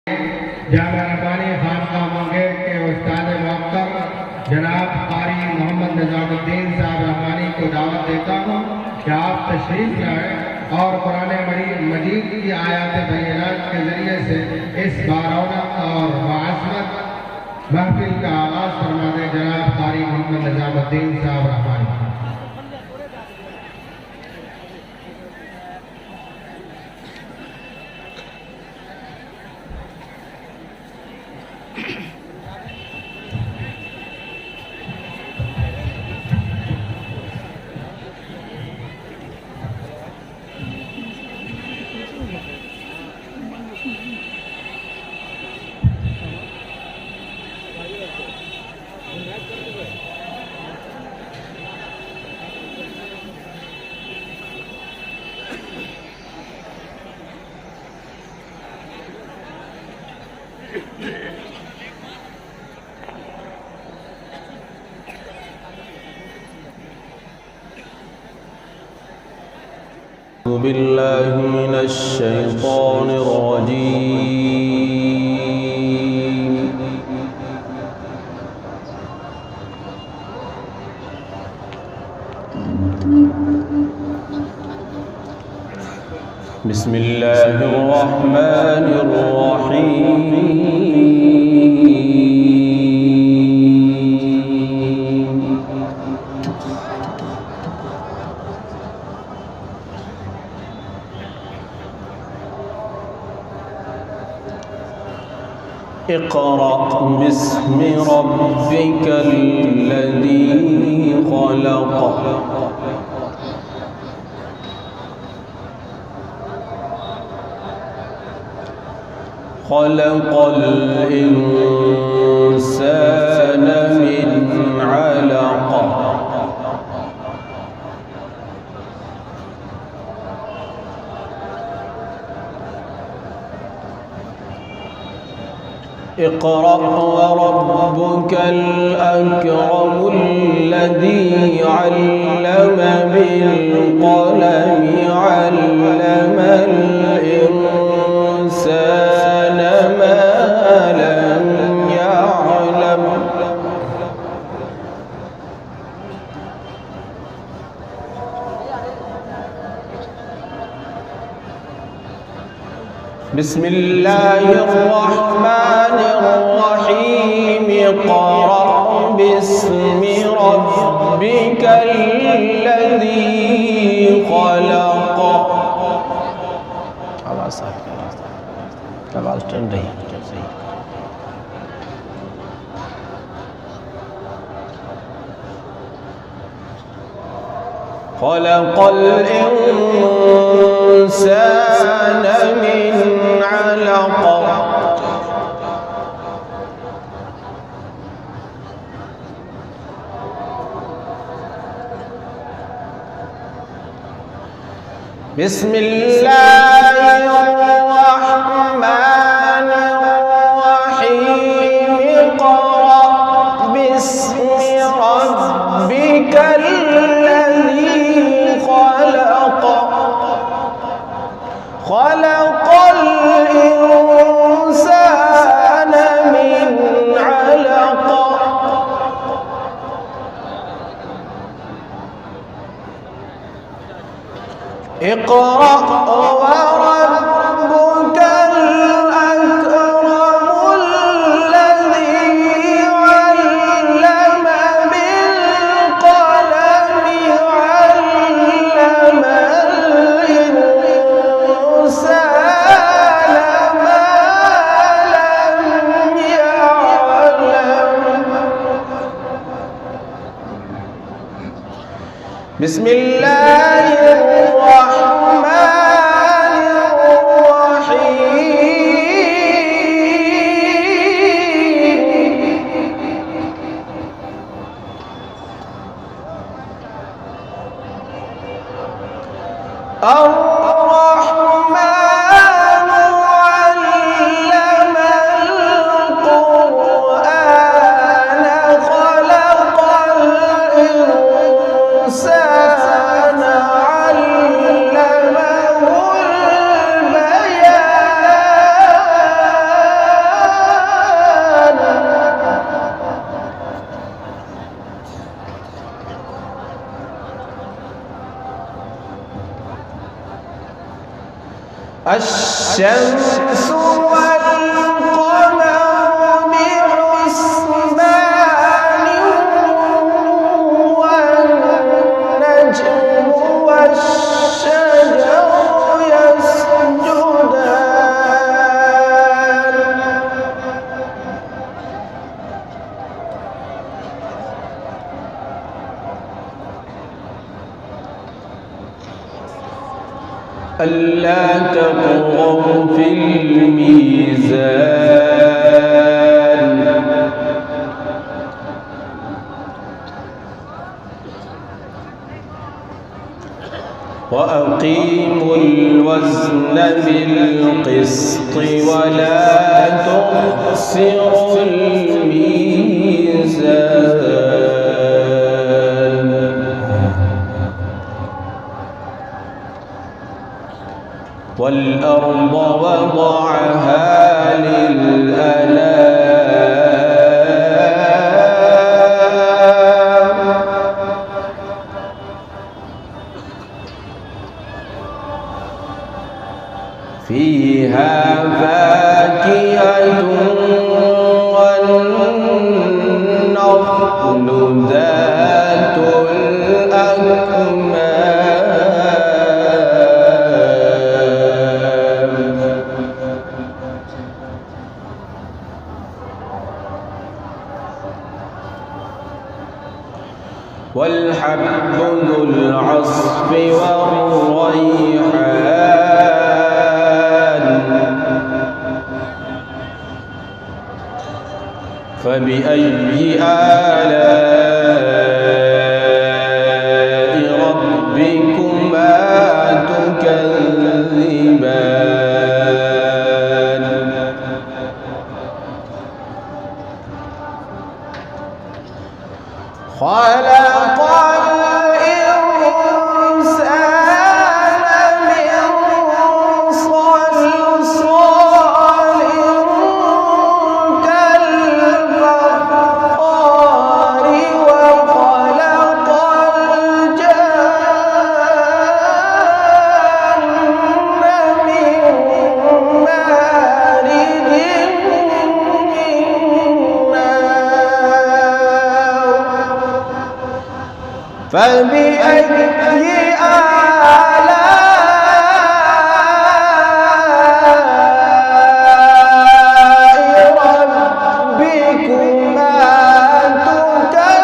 जामिया रब्बानी खानका मंगेर के उस्ताद मुअक्कर जनाब कारी मोहम्मद निजामुद्दीन साहब रहमानी को दावत देता हूँ कि आप तशरीफ लाएं और कुरान मजीद की आयत बय्यिनात के जरिए से इस बारौनक और बाअज़मत महफिल का आगाज़ फरमा दें। जनाब कारी मोहम्मद निजामुद्दीन साहब रहमानी। أعوذ بالله من الشيطان الرجيم. بسم الله الرحمن الرحيم. اقرأ باسم ربك الذي خلق. خلق الإنسان من علق. اقرأ وربك الأكرم الذي علم بالقلم علم الإنسان ما لم يعلم. بسم الله الرحمن الرحيم. اقرأ باسم ربك الذي خلق. आवाज़ टन रही है। خلق الإنسان من علق. بسم الله الرحمن الرحيم. اقرأ باسم ربك الذي خلق. خلق الإنسان من علق. اقرأ وربك الأكرم الذي علم بالقلم علم الإنسان ما لم يعلم. بسم الله الرحمن الرحيم. الرحمن علم القرآن. خلق الإنسان الشمس والقمر بحسبان والنجم والشجر يسجدان ألا تطغوا في الميزان وأقيموا الوزن بالقسط ولا تخسروا الميزان والأرض وضعها للأنام فيها فاكهة والنخل ذات الأكمام والحب ذو العصف والريحان فبأي آلاء ربكما تكذبان خلق الإنسان من صلصال كالفخار وخلق الجان من مارج من نار فبأي آلاء ربكما تكذبان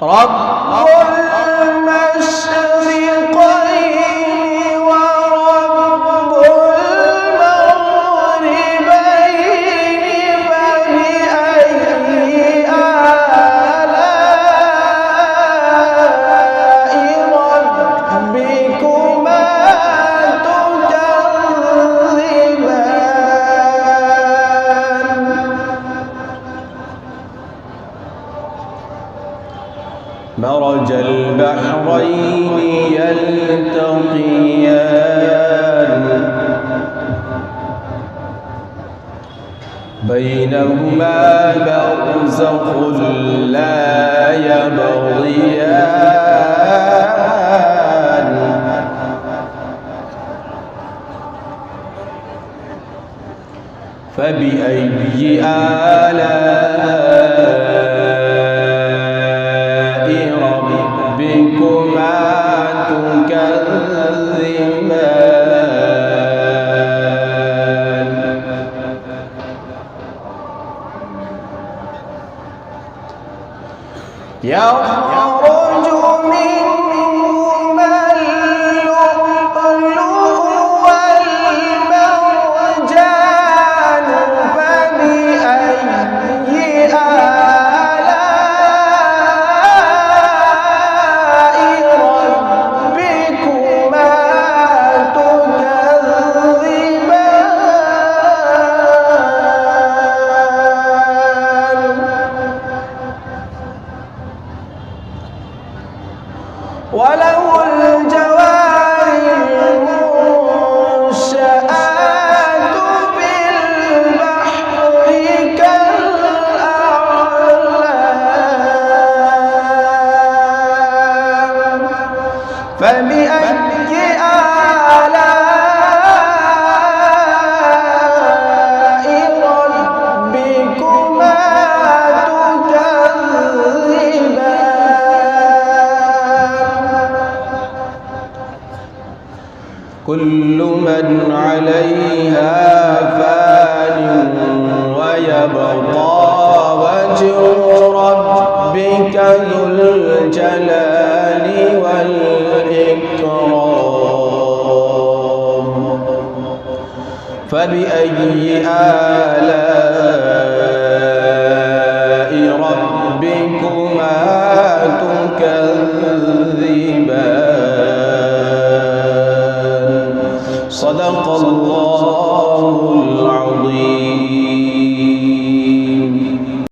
رب المشرقين ورب المغربين فبأي آلاء ربكما تكذبان مرج البحرين يلتقيان بينهما برزخ لا يبغيان فبأي آلاء ربكما تكذبان يخرج منهما اللؤلؤ والمرجان فبأي آلاء ربكما تكذبان وله الجوار المنشآت في البحر كالأعلام فبأي آلاء ربكما تكذبان كل من عليها فان ويبقى وجه ربك ذو الجلال والإكرام فبأي آلاء ربكما تكذبان صدق الله